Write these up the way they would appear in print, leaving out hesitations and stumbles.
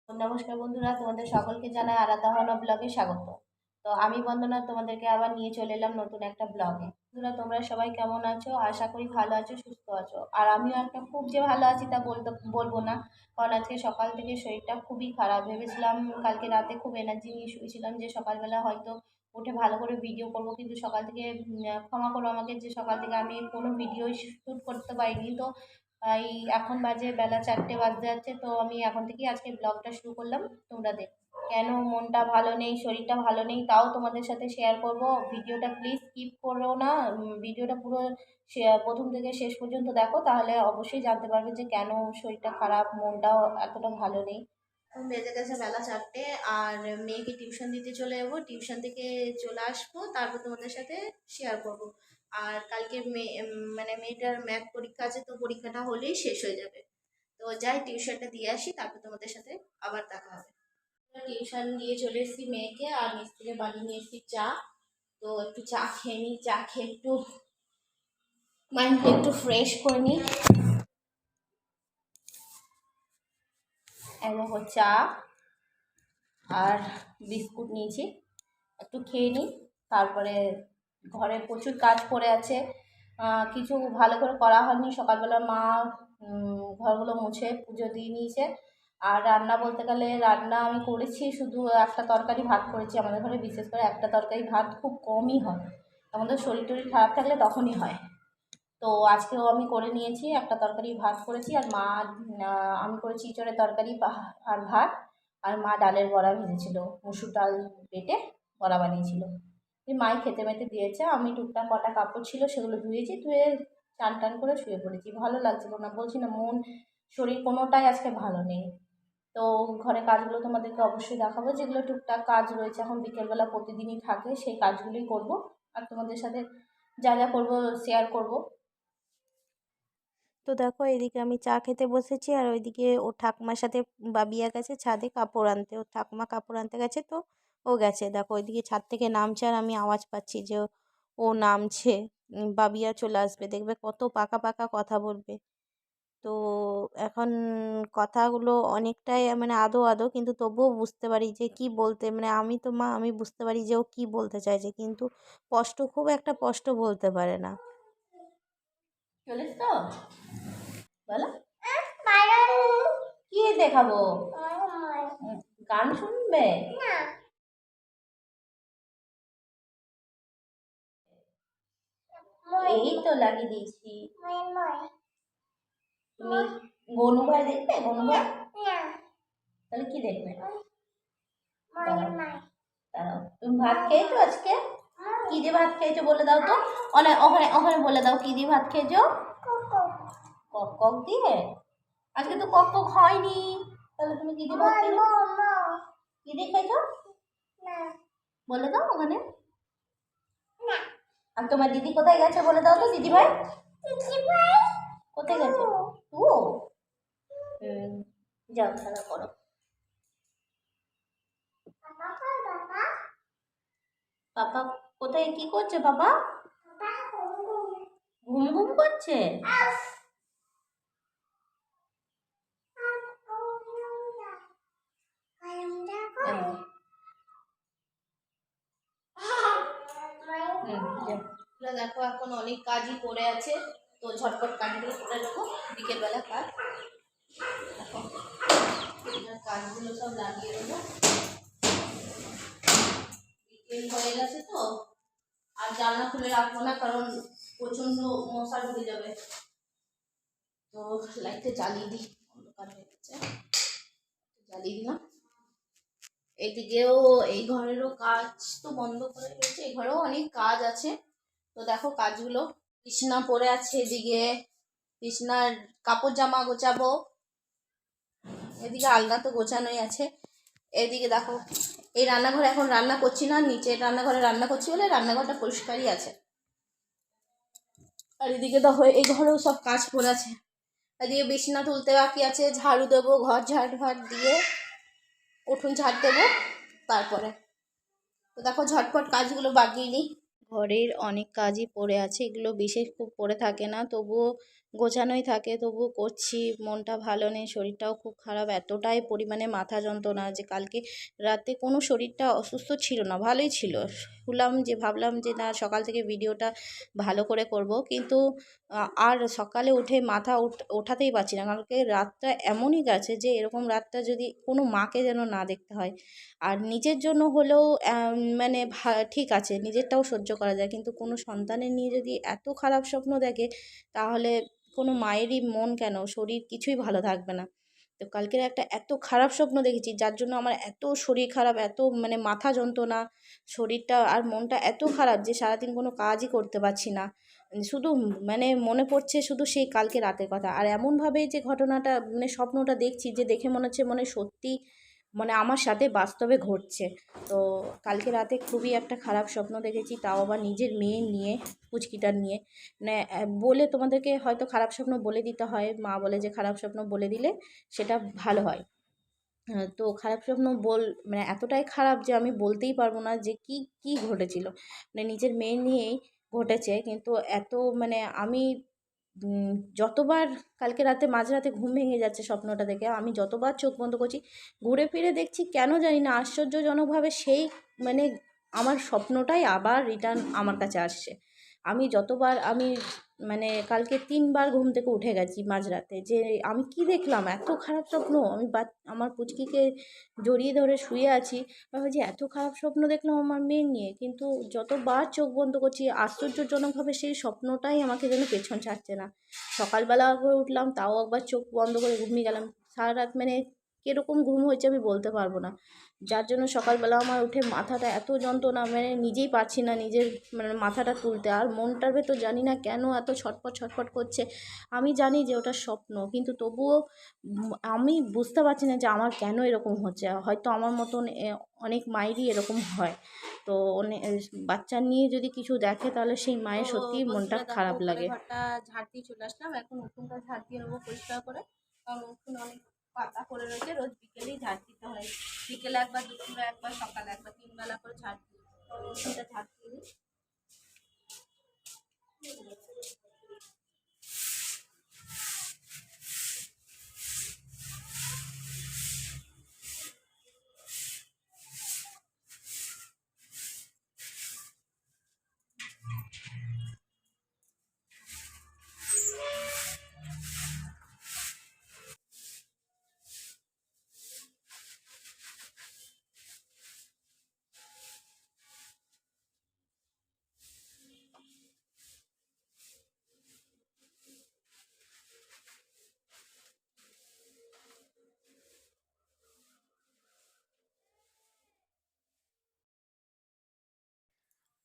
তো নমস্কার বন্ধুরা, তোমাদের সকলকে জানাই আরাধানা ব্লগে স্বাগত। তো আমি বন্দনা তোমাদেরকে আবার নিয়ে চলে এলাম নতুন একটা ব্লগে। বন্ধুরা, তোমরা সবাই কেমন আছো? আশা করি ভালো আছো, সুস্থ আছো। আর আমিও একটা খুব যে ভালো আছি তা বলবো না, কারণ আজকে সকাল থেকে শরীরটা খুবই খারাপ। ভেবেছিলাম কালকে রাতে খুব এনার্জি নিয়ে শুয়েছিলাম যে সকালবেলা হয়তো উঠে ভালো করে ভিডিও করব, কিন্তু সকাল থেকে ক্ষমা করো আমাকে যে সকাল থেকে আমি কোনো ভিডিও শ্যুট করতে পারিনি। তো এই এখন বাজে বেলা 4টে বাজতে যাচ্ছে, তো আমি এখন থেকেই আজকে ব্লগটা শুরু করলাম। তোমরা দেখো কেন মনটা ভালো নেই, শরীরটা ভালো নেই, তাও তোমাদের সাথে শেয়ার করব। ভিডিওটা প্লিজ স্কিপ করো না, ভিডিওটা পুরো প্রথম থেকে শেষ পর্যন্ত দেখো, তাহলে অবশ্যই জানতে পারবে যে কেন শরীরটা খারাপ, মনটাও এতটা ভালো নেই। এখন বেজে গেছে বেলা 4টে, আর মেয়েকে টিউশন দিতে চলে যাবো। টিউশন থেকে চলে আসবো, তারপর তোমাদের সাথে শেয়ার করব। আর কালকে মানে মেয়েটার ম্যাথ পরীক্ষা আছে, তো পরীক্ষাটা হলেই শেষ হয়ে যাবে। তো যাই টিউশনটা দিয়ে আসি, তারপর তোমাদের সাথে আবার দেখা হবে। টিউশন দিয়ে চলে এসেছি মেয়েকে, আর মিস্ত্রিকে বানিয়ে নিয়ে এসেছি চা। তো একটু চা খেয়ে নিই, চা খেয়ে একটু মাইন্ডকে একটু ফ্রেশ করে নিই। দেখো চা আর বিস্কুট নিয়েছি, একটু খেয়ে নিই। তারপরে ঘরে প্রচুর কাজ পড়ে আছে, কিছু ভালো করে করা হয়নি। সকালবেলা মা ঘরগুলো মুছে পুজো দিয়ে নিয়েছে। আর রান্না বলতে গেলে রান্না আমি করেছি, শুধু একটা তরকারি ভাত করেছি। আমাদের ঘরে বিশেষ করে একটা তরকারি ভাত খুব কমই হয়, আমাদের শরীর টরীর খারাপ থাকলে তখনই হয়। তো আজকেও আমি করে নিয়েছি, একটা তরকারি ভাত করেছি। আর মা আমি করেছি ইঁচড়ের তরকারি আর ভাত। আর মা ডালের বড়া ভেজেছিল, মসুর ডাল বেটে বড়া বানিয়েছিল। এই মাই খেতে মেতে দিয়েছে, আমি টুকটাক কটা কাপড় ছিল সেগুলো ধুয়েছি, ধুয়ে টান টান করে শুয়ে পড়েছি। ভালো লাগছিল না, বলছি না, মন শরীর কোনোটাই আজকে ভালো নেই। তো ঘরে কাজগুলো তোমাদেরকে অবশ্যই দেখাবো, যেগুলো টুকটাক কাজ রয়েছে এখন বিকেলবেলা প্রতিদিনই থাকে, সেই কাজগুলোই করব। আর তোমাদের সাথে যা যা করবো শেয়ার করব। তো দেখো এদিকে আমি চা খেতে বসেছি, আর ওইদিকে ও ঠাকুমার সাথে বাবিয়া গেছে ছাদে কাপড় আনতে। ও ঠাকুমা কাপড় আনতে গেছে, তো ও গেছে। দেখো ওইদিকে ছাদ থেকে নামছে, আর আমি আওয়াজ পাচ্ছি যে ও নামছে। বাবিয়া চলে আসবে, দেখবে কত পাকা পাকা কথা বলবে। তো এখন কথাগুলো অনেকটাই মানে আদো আদো, কিন্তু তবুও বুঝতে পারি যে কি বলতে, মানে আমি তো মা, আমি বুঝতে পারি যে ও কি বলতে চাইছে, কিন্তু স্পষ্ট, খুব একটা স্পষ্ট বলতে পারে না। চলিস তো বলো, কি দেখাবো? গান শুনবে? এই তো লাগিয়ে দিয়েছি। তুমি গনু ভাই দেখবে? গনু ভাই? তাহলে কি দেখবে? দাঁড়াও, তুমি ভাত খেয়েছো আজকে? কি দিয়ে ভাত খেয়েছো বলে দাও তো। ওখানে ওখানে বলে দাও কি দিয়ে ভাত খেয়েছো। কক কক দিয়ে? আজকে তো কক কক হয়নি, তাহলে তুমি কি দিয়ে ভাত খেয়েছো? কি দিয়ে খেয়েছো বলে দাও ওখানে। আর তোমার দিদি কোথায় গেছে বলে দাও তো, দিদি ভাই কোথায় গেছে? ও যাও খেলা করো। পাপা কোথায়, কি করছে বাবা? ঘুম ঘুম করছে? দেখো এখন অনেক কাজই পড়ে আছে, তো ঝটপট কাজগুলো করে নেবো। বিকেলবেলা কাজ, কাজগুলো সব লাগিয়ে দেবো। বিকেল হয়ে গেছে তো, আর জানলা খুলে রাখবো না, কারণ প্রচন্ড মশা ঢুকে যাবে। তো লাইটটা জ্বালিয়ে দিই, অন্ধকার হয়ে গেছে, জ্বালিয়ে দিলাম। এদিকেও এই ঘরেরও কাজ তো বন্ধ করে গেছে, এই ঘরেও অনেক কাজ আছে। তো দেখো কাজগুলো, বিছনা পড়ে আছে এদিকে, বিছনার কাপড় জামা গোছাবো। এদিকে আলনা তো গোছানোই আছে। এদিকে দেখো এই রান্নাঘরে এখন রান্না করছি না, নিচে রান্নাঘরে রান্না করছি বলে রান্নাঘরটা পরিষ্কারই আছে। আর এদিকে দেখো এই ঘরেও সব কাজ পড়ে আছে। এদিকে বিছনা তুলতে বাকি আছে, ঝাড়ু দেবো, ঘর ঝাড় ফাট দিয়ে উঠোন ঝাড় দেবো তারপরে। তো দেখো ঝটপট কাজগুলো বাগিয়ে নিই। ঘরের অনেক কাজই পড়ে আছে, এগুলো বিশেষ খুব পড়ে থাকে না, তবুও গোছানোই থাকে, তবুও করছি। মনটা ভালো নেই, শরীরটাও খুব খারাপ, এতটাই পরিমাণে মাথা যন্ত্রণা যে কালকে রাতে কোনো শরীরটা অসুস্থ ছিল না, ভালোই ছিল। শুলাম যে ভাবলাম যে না সকাল থেকে ভিডিওটা ভালো করে করব, কিন্তু আর সকালে উঠে মাথা ওঠাতেই পারছি না। কালকে রাতটা এমনই গেছে যে এরকম রাতটা যদি কোনো মাকে যেন না দেখতে হয়। আর নিজের জন্য হলেও মানে ঠিক আছে, নিজেরটাও সহ্য করা যায়, কিন্তু কোনো সন্তানের নিয়ে যদি এত খারাপ স্বপ্ন দেখে তাহলে কোনো মায়েরই মন কেন, শরীর কিছুই ভালো থাকবে না। তো কালকের একটা এত খারাপ স্বপ্ন দেখেছি যার জন্য আমার এত শরীর খারাপ, এত মানে মাথা যন্ত্রণা, শরীরটা আর মনটা এত খারাপ যে সারাদিন কোনো কাজই করতে পারছি না। শুধু মানে মনে পড়ছে শুধু সেই কালকে রাতের কথা। আর এমনভাবে যে ঘটনাটা মানে স্বপ্নটা দেখছি যে দেখে মনে হচ্ছে মনে সত্যি মানে আমার সাথে বাস্তবে ঘটছে। তো কালকে রাতে খুবই একটা খারাপ স্বপ্ন দেখেছি, তাও আবার নিজের মেয়ে নিয়ে, পুচকিটা নিয়ে। মানে বলে তোমাদেরকে হয়তো খারাপ স্বপ্ন বলে দিতে হয়, মা বলে যে খারাপ স্বপ্ন বলে দিলে সেটা ভালো হয়। তো খারাপ স্বপ্ন মানে এতটাই খারাপ যে আমি বলতেই পারবো না যে কি কি ঘটেছিল। মানে নিজের মেয়ে নিয়েই ঘটেছে, কিন্তু এত মানে আমি যতবার কালকে রাতে মাঝরাতে ঘুম ভেঙে যাচ্ছে স্বপ্নটা দেখে, আমি যতবার চোখ বন্ধ করছি ঘুরে ফিরে দেখছি কেন জানি না আশ্চর্যজনকভাবে সেই মানে আমার স্বপ্নটাই আবার রিটার্ন আমার কাছে আসছে। আমি যতবার আমি মানে কালকে 3বার ঘুম থেকে উঠে গেছি মাঝরাতে, যে আমি কি দেখলাম এত খারাপ স্বপ্ন। আমি আমার পুচকিকে জড়িয়ে ধরে শুয়ে আছি, ভাবছি এত খারাপ স্বপ্ন দেখলাম আমার মেয়ে নিয়ে, কিন্তু যতবার চোখ বন্ধ করছি আশ্চর্যজনকভাবে সেই স্বপ্নটাই আমাকে যেন পেছন ছাড়ছে না। সকালবেলা করে উঠলাম তাও একবার চোখ বন্ধ করে ঘুমিয়ে গেলাম। সারা রাত মানে কীরকম ঘুম হয়েছে আমি বলতে পারবো না, যার জন্য সকালবেলা আমার উঠে মাথাটা এত যন্ত্রণা, মানে নিজেই পারছি না নিজের মানে মাথাটা তুলতে। আর মনটার ভেতর জানি না কেন এত ছটফট ছটফট করছে। আমি জানি যে ওটা স্বপ্ন, কিন্তু তবুও আমি বুঝতে পারছি না যে আমার কেন এরকম হচ্ছে। হয়তো আমার মতন অনেক মায়েরই এরকম হয়। তো বাচ্চা নিয়ে যদি কিছু দেখে তাহলে সেই মায়ের সত্যিই মনটা খারাপ লাগে। ঘরটা ঝাড় দিয়ে চলে আসলাম, এখন উঠোনটা ঝাড় দিয়ে নেবো পরিষ্কার করে, কারণ উঠোনে অনেক পাতা পড়ে রয়েছে, রোজ বিকেলেই ঝাড় দিতে হয়। বিকেলে একবার, দুপুরে একবার, সকালে একবার, 3 বেলা করে ঝাড় দিই। উঠোনটা ঝাড় দিয়ে দিই।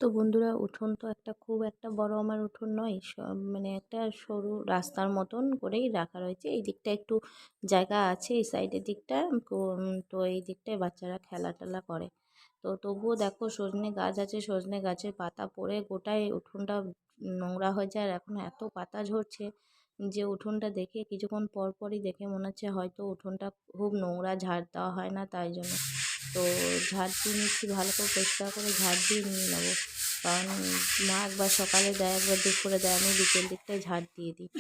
তো বন্ধুরা, উঠোন তো একটা খুব একটা বড় আমার উঠোন নয়, মানে একটা সরু রাস্তার মতন করেই রাখা রয়েছে। এই দিকটা একটু জায়গা আছে, এই সাইডের দিকটা তো এই দিকটায় বাচ্চারা খেলা টেলা করে। তো তবুও দেখো সজনে গাছ আছে, সজনে গাছের পাতা পড়ে গোটাই উঠোনটা নোংরা হয়ে যায়। আর এখন এত পাতা ঝরছে যে উঠোনটা দেখে কিছুক্ষণ পর পরই দেখে মনে হচ্ছে হয়তো উঠোনটা খুব নোংরা, ঝাড় দেওয়া হয় না তাই জন্য। তো ঝাড় দিয়ে নিচ্ছি, ভালো করে পরিষ্কার করে ঝাড় দিয়ে নিয়ে নেবো, কারণ মা একবার সকালে দেয় একবার দুপুরে দেয়, আমি বিকেল দিকটায় ঝাড় দিয়ে দিই,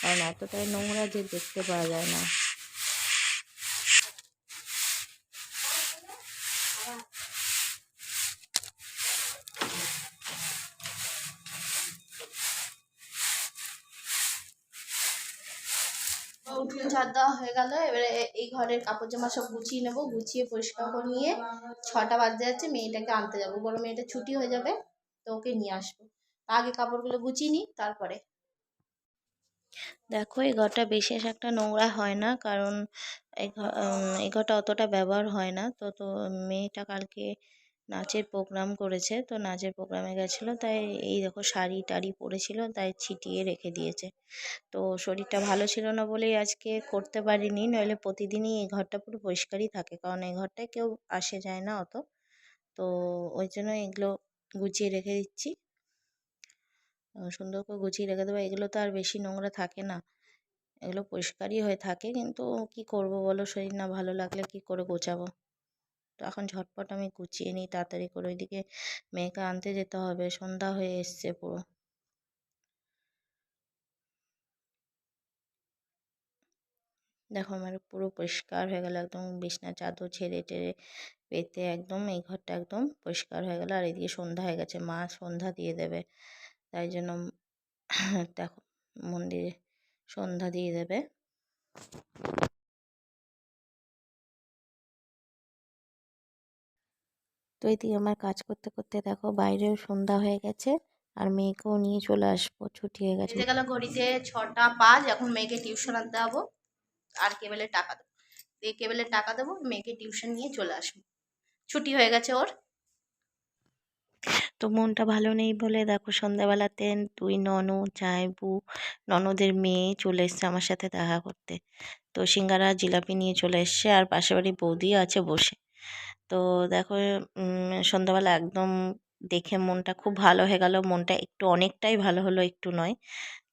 কারণ এতটাই নোংরা যে দেখতে পাওয়া যায় না। উঠোন ঝাড় দেওয়া হয়ে গেল, এবারে এই ঘরের কাপড় জামা সব গুছিয়ে নেবো, গুছিয়ে পরিষ্কার করে নিয়ে 6টা বাজতে যাচ্ছে, মেয়েটাকে আনতে যাবো, বড় মেয়েটা ছুটি হয়ে যাবে, তো ওকে নিয়ে আসবো। আগে কাপড়গুলো গুছিয়ে নিই তারপরে। দেখো এই ঘরটা বিশেষ একটা নোংরা হয় না, কারণ এই ঘরটা অতটা ব্যবহার হয় না। তো মেয়েটা কালকে নাচের প্রোগ্রাম করেছে, তো নাচের প্রোগ্রামে গেছিলো, তাই এই দেখো শাড়ি টাড়ি পরেছিল তাই ছিটিয়ে রেখে দিয়েছে। তো শরীরটা ভালো ছিল না বলেই আজকে করতে পারিনি, নইলে প্রতিদিনই এই ঘরটা পুরো পরিষ্কারই থাকে, কারণ এই ঘরটায় কেউ আসে যায় না অত। তো ওই জন্য এগুলো গুছিয়ে রেখে দিচ্ছি, সুন্দর করে গুছিয়ে রেখে দেবো। এগুলো তো আর বেশি নোংরা থাকে না, এগুলো পরিষ্কারই হয়ে থাকে, কিন্তু কি করব বলো, শরীর না ভালো লাগলে কি করে গোছাবো। তো এখন ঝটপট আমি গুছিয়ে নিই তাড়াতাড়ি করে, ওইদিকে মেয়েকে আনতে যেতে হবে, সন্ধ্যা হয়ে এসছে পুরো। দেখো আমার পুরো পরিষ্কার হয়ে গেল, একদম বিছনা চাদর ঝেড়ে টেরে পেতে একদম এই ঘরটা একদম পরিষ্কার হয়ে গেল। আর এদিকে সন্ধ্যা হয়ে গেছে, মা সন্ধ্যা দিয়ে দেবে, তাই জন্য দেখো মন্দিরে সন্ধ্যা দিয়ে দেবে। তো এদিকে আমার কাজ করতে করতে দেখো বাইরেও সন্ধ্যা হয়ে গেছে, আর মেয়েকেও নিয়ে চলে আসবো, ছুটি হয়ে গেছে। গেল ঘড়িতে 6টা 5, এখন মেয়েকে টিউশন আনতে যাবো আর কেবলের টাকা দেবো, দিয়ে কেবলের টাকা দেবো, মেয়েকে টিউশন নিয়ে চলে আসবো, ছুটি হয়ে গেছে ওর। তো মনটা ভালো নেই বলে দেখো সন্ধ্যাবেলাতে দুই ননদ জামাইবু ননদের মেয়ে চলে এসছে আমার সাথে দেখা করতে। তো সিঙ্গারা জিলাপি নিয়ে চলে এসছে, আর পাশের বাড়ি বৌদিও আছে বসে। তো দেখো সন্ধ্যাবেলা একদম দেখে মনটা খুব ভালো হয়ে গেল, মনটা একটু অনেকটাই ভালো হলো, একটু নয়।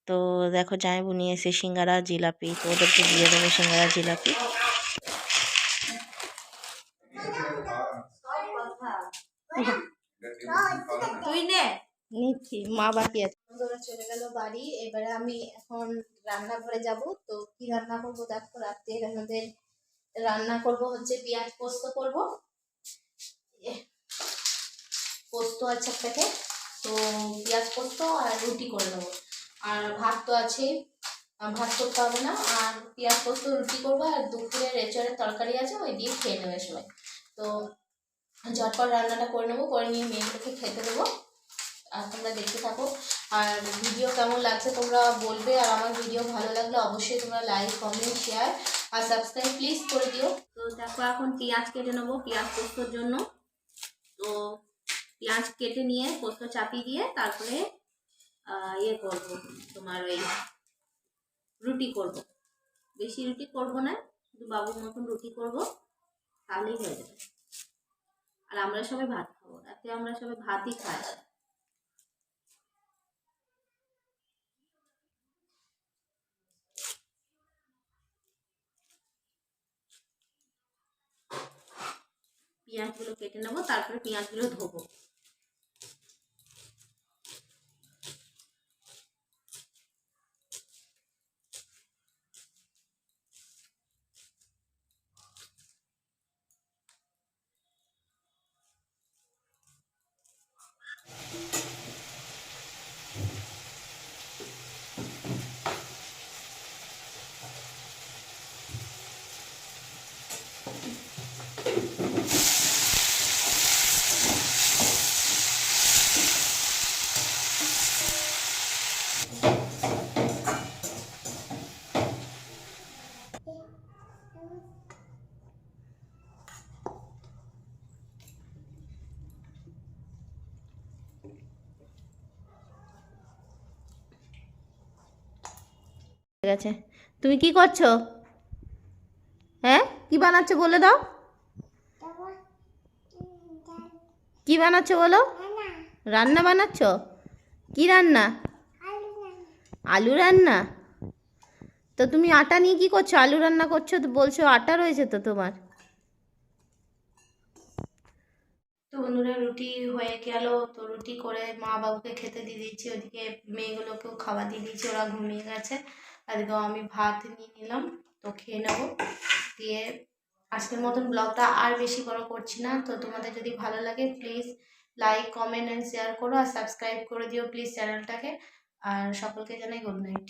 তো দেখো জামাইবু নিয়ে এসে সিঙ্গারা জিলাপি, তো ওদেরকে দিয়ে দেবে সিঙ্গারা জিলাপি। তুই নে, নিচ্ছি, মা বাকি আছে। বন্ধুরা চলে গেল বাড়ি, এবারে আমি এখন রান্নাঘরে যাব। তো কি রান্না করবো দেখো, রাত্রে আমাদের রান্না করব হচ্ছে পেঁয়াজ পোস্ত করব, পোস্ত আছে প্যাকেট, তো পেঁয়াজ পোস্ত আর রুটি করে দেবো। আর ভাত তো আছেই, ভাত করতে হবে না, আর পেঁয়াজ পোস্ত রুটি করবো, আর দুপুরের এঁচড়ের তরকারি আছে, ওই দিয়ে খেয়ে নেবে সবাই। তো ঝটপট রান্নাটা করে নেবো, করে নিয়ে মেয়েগুলোকে খেতে দেবো, আর তোমরা দেখতে থাকো। আর ভিডিও কেমন লাগছে তোমরা বলবে, আর আমার ভিডিও ভালো লাগলে অবশ্যই তোমরা লাইক কমেন্ট শেয়ার আর সাবস্ক্রাইব প্লিজ করে দিও। তো দেখো এখন পেঁয়াজ কেটে নেবো পেঁয়াজ পোস্তর জন্য। তো পেঁয়াজ কেটে নিয়ে পোস্ত চাপিয়ে দিয়ে তারপরে ইয়ে করবো, তোমার ওই রুটি করব, বেশি রুটি করব না, শুধু বাবুর মতন রুটি করব, তাহলেই হয়ে যাবে। আর আমরা সবাই ভাত খাবো, রাতে আমরা সবাই ভাতই খাই। পেঁয়াজগুলো কেটে নেবো, তারপরে পেঁয়াজগুলো ধোবো। ঠিক আছে, তুমি কি করছো? হ্যাঁ, কি বানাচ্ছো বলে দাও, কি বানাচ্ছো বলো? রান্না বানাচ্ছো? কি রান্না? আলু রান্না। তো তুমি আটা নিয়ে কি করছো? আলু রান্না করছো তো বলছো আটা রয়েছে তো তোমার। তো বন্ধুরা রুটি হয়ে গেল, তো রুটি করে মা বাবুকে খেতে দিয়ে দিয়েছি, ওদিকে মেয়েগুলোকেও খাওয়া দিয়ে দিয়েছি, ওরা ঘুমিয়ে গেছে। আজকেও আমি ভাত নিয়ে নিলাম, তো খেয়ে নেবো। দিয়ে আজকের মতন ব্লগটা আর বেশি বড় করছি না। তো তোমাদের যদি ভালো লাগে please like comment and share করো, আর সাবস্ক্রাইব করে দিও প্লিজ চ্যানেলটাকে। আর সকলকে জানাই গুড নাইট।